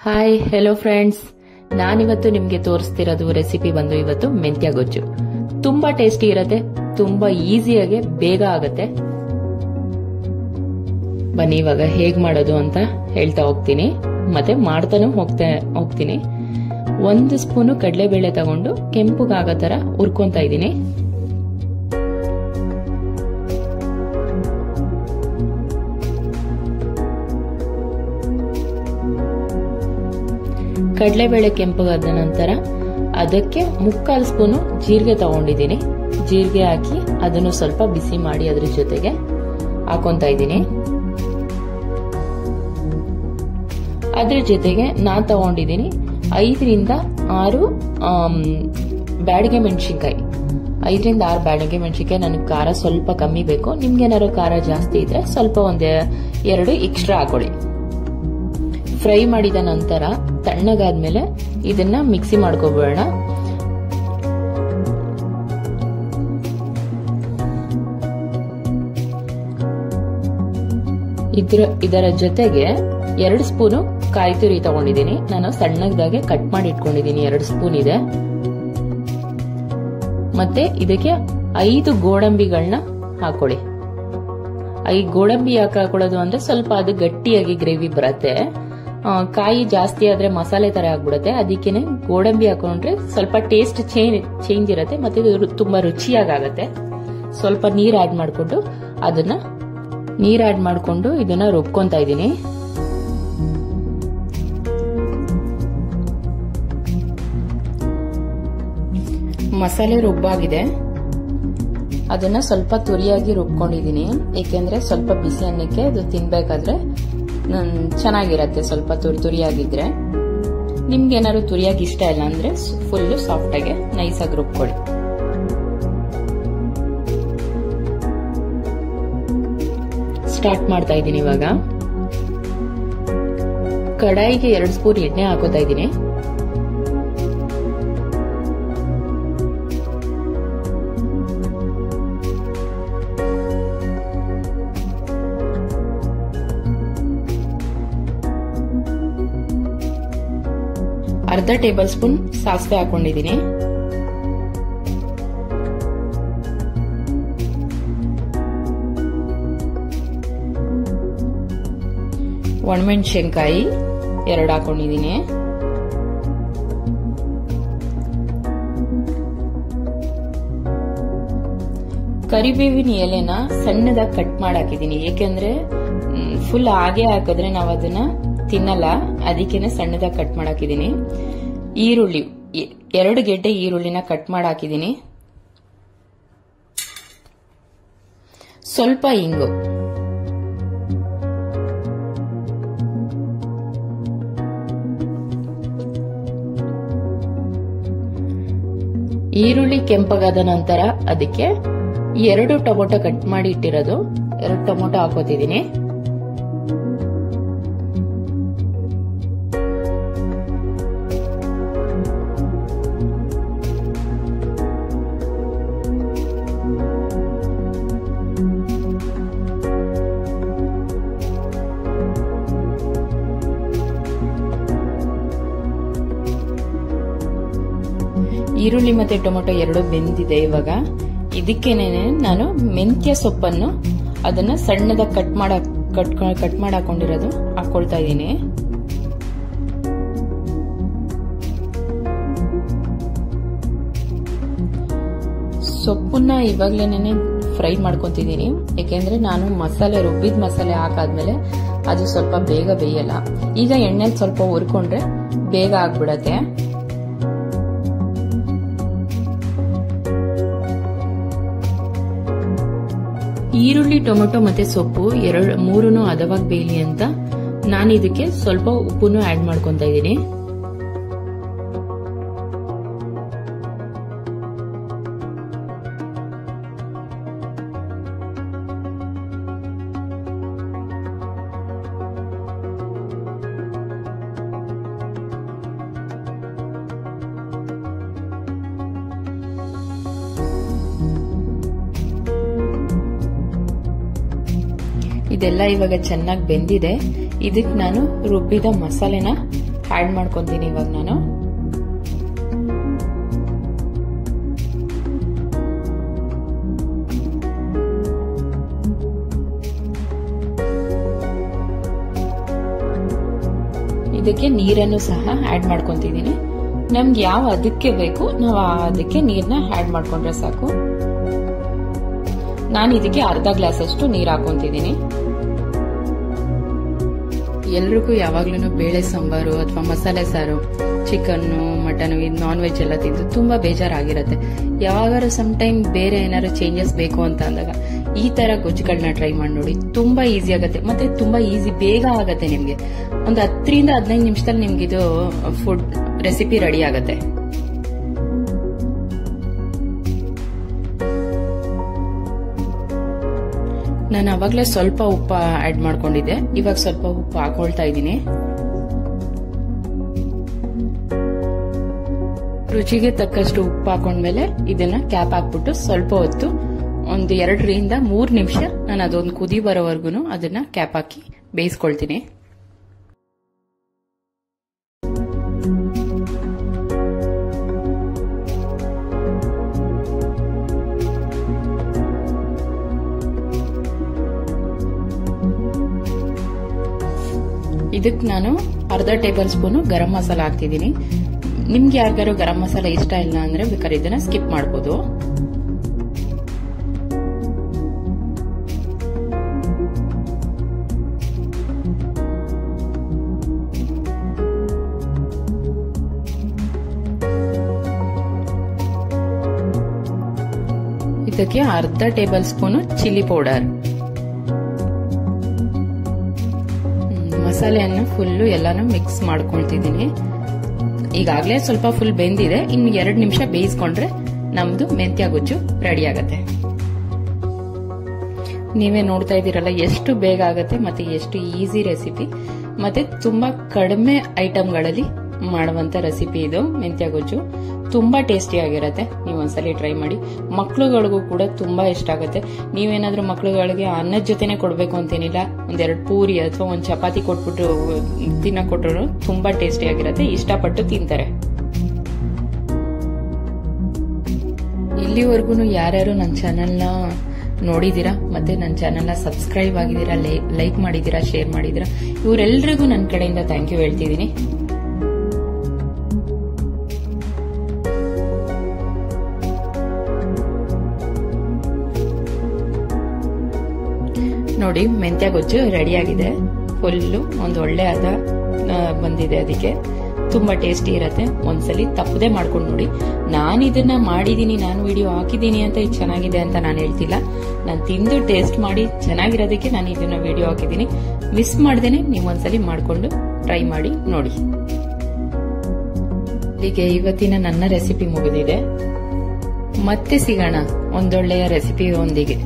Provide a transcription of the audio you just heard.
Hi hello friends, ನಾನಿವತ್ತು ನಿಮ್ಗೆ ತೋರಿಸ್ತಿರೋದು recipe ಬಂದು ಇವತ್ತು ಮೆಂತ್ಯ ಗೊಜ್ಜು. ತುಂಬಾ ಟೇಸ್ಟಿ ಇರತ್ತೆ, ತುಂಬಾ ಈಸಿಯಾಗಿ ಬೇಗ ಆಗತ್ತೆ. ಬನ್ನಿ ಇವಾಗ ಹೇಗ್ ಮಾಡೋದು ಅಂತ ಹೇಳ್ತಾ ಹೋಗ್ತೀನಿ, ಮತ್ತೆ ಮಾಡ್ತಾನೂ ಹೋಗ್ತೀನಿ. 1 ಸ್ಪೂನು ಕಡಲೆಬೇಳೆ ತಗೊಂಡು ಕೆಂಪುಗಾಗೋ ತರ ಹುರ್ಕೊಂತಾ ಇದ್ದೀನಿ. ಕಡಲೆಬೇಳೆ ಕೆಂಪಗಾದ ನಂತರ ಅದಕ್ಕೆ 3/4 ಸ್ಪೂನು ಜೀರಿಗೆ ತಗೊಂಡಿದ್ದೀನಿ. ಜೀರಿಗೆ ಹಾಕಿ ಅದನ್ನು ಸ್ವಲ್ಪ ಬಿಸಿ ಮಾಡಿ ಅದ್ರ ಜೊತೆಗೆ ಹಾಕೊಂತ ಇದ್ದೀನಿ. ಅದ್ರ ಜೊತೆಗೆ ನಾನ್ ತಗೊಂಡಿದ್ದೀನಿ 5 ರಿಂದ 6 ಬ್ಯಾಡಗೆ ಮೆಣಸಿನ್ಕಾಯಿ. 5 ರಿಂದ 6 ಬ್ಯಾಡಗೆ ಮೆಣಸಿನ್ಕಾಯಿ. ನನಗೆ ಖಾರ ಸ್ವಲ್ಪ ಕಮ್ಮಿ ಬೇಕು. ನಿಮ್ಗೆ ಏನಾದ್ರು ಖಾರ ಜಾಸ್ತಿ ಇದ್ರೆ ಸ್ವಲ್ಪ 2 ಎಕ್ಸ್ಟ್ರಾ ಹಾಕೊಳ್ಳಿ. ಫ್ರೈ ಮಾಡಿದ ನಂತರ ತಣ್ಣಗಾದ್ಮೇಲೆ ಇದನ್ನ ಮಿಕ್ಸಿ ಮಾಡ್ಕೋಬೇಡ. ಇದರ ಜೊತೆಗೆ 2 ಸ್ಪೂನು ಕಾಯಿ ತುರಿ ತಗೊಂಡಿದ್ದೀನಿ. ನಾನು ಸಣ್ಣದಾಗೆ ಕಟ್ ಮಾಡಿ ಇಟ್ಕೊಂಡಿದ್ದೀನಿ. 2 ಸ್ಪೂನ್ ಇದೆ. ಮತ್ತೆ ಇದಕ್ಕೆ 5 ಗೋಡಂಬಿಗಳನ್ನ ಹಾಕೊಳ್ಳಿ. 5 ಗೋಡಂಬಿ ಯಾಕೆ ಹಾಕೊಳ್ಳೋದು ಅಂದ್ರೆ ಸ್ವಲ್ಪ ಅದು ಗಟ್ಟಿಯಾಗಿ ಗ್ರೇವಿ ಬರುತ್ತೆ. ಕಾಯಿ ಜಾಸ್ತಿ ಆದ್ರೆ ಮಸಾಲೆ ತರ ಆಗ್ಬಿಡುತ್ತೆ. ಅದಕ್ಕೇನೆ ಗೋಡಂಬಿ ಹಾಕೊಂಡ್ರೆ ಸ್ವಲ್ಪ ಟೇಸ್ಟ್ ಚೇಂಜ್ ಇರುತ್ತೆ, ಮತ್ತೆ ಇದು ತುಂಬಾ ರುಚಿಯಾಗತ್ತೆ. ಸ್ವಲ್ಪ ನೀರ್ ಆಡ್ ಮಾಡ್ಕೊಂಡು ಇದನ್ನ ರುಬ್ಕೊಂತ ಇದ್ದೀನಿ. ಮಸಾಲೆ ರುಬ್ಬಾಗಿದೆ. ಅದನ್ನ ಸ್ವಲ್ಪ ತುರಿಯಾಗಿ ರುಬ್ಕೊಂಡಿದ್ದೀನಿ. ಏಕೆಂದ್ರೆ ಸ್ವಲ್ಪ ಬಿಸಿ ಅನ್ನಕ್ಕೆ ಅದು ತಿನ್ಬೇಕಾದ್ರೆ ಚೆನ್ನಾಗಿರತ್ತೆ. ಸ್ವಲ್ಪ ತುರಿಯಾಗಿದ್ರೆ. ನಿಮ್ಗೆ ಏನಾದ್ರು ತುರಿಯಾಗಿ ಇಷ್ಟ ಇಲ್ಲ ಅಂದ್ರೆ ಫುಲ್ ಸಾಫ್ಟ್ ಆಗಿ ನೈಸ್ ಆಗಿ ರುಬ್ಕೊಳ್ಳಿ. ಸ್ಟಾರ್ಟ್ ಮಾಡ್ತಾ ಇದ್ದೀನಿ. ಇವಾಗ ಕಡಾಯಿಗೆ 2 ಸ್ಪೂನ್ ಎಣ್ಣೆ ಹಾಕೋತಾ ಇದ್ದೀನಿ. ಅರ್ಧ ಟೇಬಲ್ ಸ್ಪೂನ್ ಸಾಸಿವೆ ಹಾಕೊಂಡಿದ್ದೀನಿ. ಒಣಮೆಣಸಿನಕಾಯಿ 2 ಹಾಕೊಂಡಿದ್ದೀನಿ. ಕರಿಬೇವಿನ ಎಲೆನ ಸಣ್ಣದಾಗಿ ಕಟ್ ಮಾಡಾಕಿದ್ದೀನಿ. ಏಕೆಂದ್ರೆ ಫುಲ್ ಹಾಗೆ ಹಾಕಿದ್ರೆ ನಾವು ಅದನ್ನ ತಿನ್ನಲ್ಲ, ಅದಕ್ಕೇನೆ ಸಣ್ಣದಾಗಿ ಕಟ್ ಮಾಡಾಕಿದ್ದೀನಿ. ಈರುಳ್ಳಿ 2 ಗೆಡ್ಡೆ ಈರುಳ್ಳಿನ ಕಟ್ ಮಾಡಾಕಿದ್ದೀನಿ. ಸ್ವಲ್ಪ ಇಂಗು, ಈರುಳ್ಳಿ ಕೆಂಪಗಾದ ನಂತರ ಅದಕ್ಕೆ 2 ಟೊಮೊಟೊ ಕಟ್ ಮಾಡಿ ಇಟ್ಟಿರೋದು 2 ಟೊಮೊಟೊ ಹಾಕೋತಿದ್ದೀನಿ. ಈರುಳ್ಳಿ ಮತ್ತೆ ಟೊಮೊಟೊ 2 ಬೆಂದಿದೆ. ಇವಾಗ ಇದಕ್ಕೇನೆ ನಾನು ಮೆಂತ್ಯ ಸೊಪ್ಪನ್ನು ಅದನ್ನ ಸಣ್ಣದಾಗಿ ಕಟ್ ಮಾಡಿ ಹಾಕೊಂಡಿರೋದು ಹಾಕೊಳ್ತಾ ಇದ್ದೀನಿ. ಸೊಪ್ಪನ್ನ ಇವಾಗ್ಲೇನೆ ಫ್ರೈ ಮಾಡ್ಕೊಂತಿದ್ದೀನಿ. ಯಾಕೆಂದ್ರೆ ನಾನು ರುಬ್ಬಿದ ಮಸಾಲೆ ಹಾಕಾದ್ಮೇಲೆ ಅದು ಸ್ವಲ್ಪ ಬೇಗ ಬೇಯಲ್ಲ. ಈಗ ಎಣ್ಣೆಲಿ ಸ್ವಲ್ಪ ಹುರ್ಕೊಂಡ್ರೆ ಬೇಗ ಆಗ್ಬಿಡತ್ತೆ. ಈರುಳ್ಳಿ, ಟೊಮೊಟೊ ಮತ್ತೆ ಸೊಪ್ಪು 3 ಹದವಾಗಿ ಬೇಯಲಿ ಅಂತ ನಾನು ಇದಕ್ಕೆ ಸ್ವಲ್ಪ ಉಪ್ಪನ್ನು ಆಡ್ ಮಾಡ್ಕೊಂತ ಇದ್ದೀನಿ. ಇದೆಲ್ಲ ಇವಾಗ ಚೆನ್ನಾಗಿ ಬೆಂದಿದೆ. ಇದಕ್ಕೆ ನಾನು ರುಬ್ಬಿದ ಮಸಾಲೆನ ಆಡ್ ಮಾಡ್ಕೊಂತೀನಿ ಇವಾಗ ನಾನು. ಇದಕ್ಕೆ ನೀರನ್ನು ಸಹ ಆಡ್ ಮಾಡ್ಕೊಂತಿದ್ದೀನಿ. ನಮ್ಗೆ ಯಾವ ಅದಕ್ಕೆ ಬೇಕು ನಾವು ಅದಕ್ಕೆ ನೀರ್ನ ಆಡ್ ಮಾಡ್ಕೊಂಡ್ರೆ ಸಾಕು. ನಾನು ಇದಕ್ಕೆ ಅರ್ಧ ಗ್ಲಾಸ್ ಅಷ್ಟು ನೀರ್ ಹಾಕೊಂತಿದ್ದೀನಿ. ಎಲ್ರಿಗೂ ಯಾವಾಗ್ಲೂ ಬೇಳೆ ಸಾಂಬಾರು ಅಥವಾ ಮಸಾಲೆ ಸಾರು, ಚಿಕನ್ನು ಮಟನ್ ನಾನ್ ವೆಜ್ ಎಲ್ಲ ತಿಂದು ತುಂಬಾ ಬೇಜಾರಾಗಿರುತ್ತೆ. ಯಾವಾಗಾರು ಸಮ್ ಟೈಮ್ ಬೇರೆ ಏನಾದ್ರು ಚೇಂಜಸ್ ಬೇಕು ಅಂತ ಅಂದಾಗ ಈ ತರ ಗೊಜ್ಜುಗಳನ್ನ ಟ್ರೈ ಮಾಡಿ ನೋಡಿ. ತುಂಬಾ ಈಸಿ ಆಗುತ್ತೆ, ಮತ್ತೆ ತುಂಬಾ ಈಸಿ ಬೇಗ ಆಗತ್ತೆ. ನಿಮ್ಗೆ ಒಂದು 10 ರಿಂದ 15 ನಿಮಿಷದಲ್ಲಿ ನಿಮ್ಗೆ ಇದು ಫುಡ್ ರೆಸಿಪಿ ರೆಡಿ ಆಗತ್ತೆ. ನಾನು ಅವಾಗಲೇ ಸ್ವಲ್ಪ ಉಪ್ಪು ಆಡ್ ಮಾಡ್ಕೊಂಡಿದ್ದೆ, ಇವಾಗ ಸ್ವಲ್ಪ ಉಪ್ಪು ಹಾಕೊಳ್ತಾ ಇದ್ದೀನಿ. ರುಚಿಗೆ ತಕ್ಕಷ್ಟು ಉಪ್ಪು ಹಾಕೊಂಡ್ಮೇಲೆ ಇದನ್ನ ಕ್ಯಾಪ್ ಹಾಕ್ಬಿಟ್ಟು ಸ್ವಲ್ಪ ಹೊತ್ತು ಒಂದು 2 ರಿಂದ 3 ನಿಮಿಷ ನಾನು ಅದೊಂದು ಕುದಿ ಬರೋವರೆಗೂ ಅದನ್ನ ಕ್ಯಾಪ್ ಹಾಕಿ ಬೇಯಿಸ್ಕೊಳ್ತೀನಿ. ಇದಕ್ಕೆ ನಾನು ಅರ್ಧ ಟೇಬಲ್ ಸ್ಪೂನ್ ಗರಂ ಮಸಾಲ ಹಾಕ್ತಿದ್ದೀನಿ. ನಿಮ್ಗೆ ಯಾರಿಗಾರು ಗರಂ ಮಸಾಲ ಇಷ್ಟ ಇಲ್ಲ ಅಂದ್ರೆ ಬೇಕಾದ್ರೆ ಇದನ್ನ ಸ್ಕಿಪ್ ಮಾಡಬಹುದು. ಇದಕ್ಕೆ ಅರ್ಧ ಟೇಬಲ್ ಸ್ಪೂನ್ ಚಿಲ್ಲಿ ಪೌಡರ್. ಮಸಾಲೆಯನ್ನು ಫುಲ್ಲು ಎಲ್ಲಾನು ಮಿಕ್ಸ್ ಮಾಡ್ಕೊಳ್ತಿದ್ದೀನಿ. ಈಗಾಗಲೇ ಸ್ವಲ್ಪ ಫುಲ್ ಬೆಂದಿದೆ, ಇನ್ನು 2 ನಿಮಿಷ ಬೇಯಿಸ್ಕೊಂಡ್ರೆ ನಮ್ದು ಮೆಂತ್ಯ ಗೊಜ್ಜು ರೆಡಿ ಆಗತ್ತೆ. ನೀವೇ ನೋಡ್ತಾ ಇದ್ದೀರಲ್ಲ ಎಷ್ಟು ಬೇಗ ಆಗತ್ತೆ ಮತ್ತೆ ಎಷ್ಟು ಈಸಿ ರೆಸಿಪಿ, ಮತ್ತೆ ತುಂಬಾ ಕಡಿಮೆ ಐಟಮ್ಗಳಲ್ಲಿ ಮಾಡುವಂತ ರೆಸಿಪಿ ಇದು ಮೆಂತ್ಯ ಗೊಜ್ಜು. ತುಂಬಾ ಟೇಸ್ಟಿ ಆಗಿರತ್ತೆ. ನೀವು ಒಂದ್ಸಲಿ ಟ್ರೈ ಮಾಡಿ. ಮಕ್ಳುಗಳಿಗೂ ಕೂಡ ತುಂಬಾ ಇಷ್ಟ ಆಗುತ್ತೆ. ನೀವೇನಾದ್ರೂ ಮಕ್ಳುಗಳಿಗೆ ಅನ್ನದ ಜೊತೆನೆ ಕೊಡ್ಬೇಕು ಅಂತೇನಿಲ್ಲ, 2 ಪೂರಿ ಅಥವಾ 1 ಚಪಾತಿ ಕೊಟ್ಬಿಟ್ಟು ತಿನ್ನಕ್ ಕೊಟ್ಟರು ತುಂಬಾ ಟೇಸ್ಟಿ ಆಗಿರತ್ತೆ, ಇಷ್ಟಪಟ್ಟು ತಿಂತಾರೆ. ಇಲ್ಲಿವರೆಗೂ ಯಾರ್ಯಾರು ನನ್ನ ಚಾನೆಲ್ನ ನೋಡಿದೀರಾ ಮತ್ತೆ ನನ್ನ ಚಾನೆಲ್ನ ಸಬ್ಸ್ಕ್ರೈಬ್ ಆಗಿದ್ದೀರಾ, ಲೈಕ್ ಮಾಡಿದೀರಾ, ಶೇರ್ ಮಾಡಿದೀರಾ, ಇವರೆಲ್ಲರಿಗೂ ನನ್ನ ಕಡೆಯಿಂದ ಥ್ಯಾಂಕ್ ಯು ಹೇಳ್ತಿದ್ದೀನಿ. ನೋಡಿ ಮೆಂತ್ಯ ಗೊಜ್ಜು ರೆಡಿ ಆಗಿದೆ. ಫುಲ್ಲು ಒಂದು ಒಳ್ಳೆ ಹದ ಬಂದಿದೆ. ಅದಕ್ಕೆ ತುಂಬಾ ಟೇಸ್ಟಿ ಇರತ್ತೆ. ಒಂದ್ಸಲಿ ತಪ್ಪದೆ ಮಾಡ್ಕೊಂಡು ನೋಡಿ. ನಾನು ಇದನ್ನ ಮಾಡಿದೀನಿ, ನಾನು ವಿಡಿಯೋ ಹಾಕಿದೀನಿ ಅಂತ ಇದು ಚೆನ್ನಾಗಿದೆ ಅಂತ ನಾನು ಹೇಳ್ತಿಲ್ಲ. ನಾನು ತಿಂದು ಟೇಸ್ಟ್ ಮಾಡಿ ಚೆನ್ನಾಗಿರೋದಕ್ಕೆ ನಾನು ಇದನ್ನ ವಿಡಿಯೋ ಹಾಕಿದೀನಿ. ಮಿಸ್ ಮಾಡ್ದೇನೆ ನೀವು ಒಂದ್ಸಲಿ ಮಾಡ್ಕೊಂಡು ಟ್ರೈ ಮಾಡಿ ನೋಡಿ. ಹೀಗೆ ಇವತ್ತಿನ ನನ್ನ ರೆಸಿಪಿ ಮುಗಿದಿದೆ. ಮತ್ತೆ ಸಿಗೋಣ ಒಂದೊಳ್ಳೆಯ ರೆಸಿಪಿ ಒಂದಿಗೆ.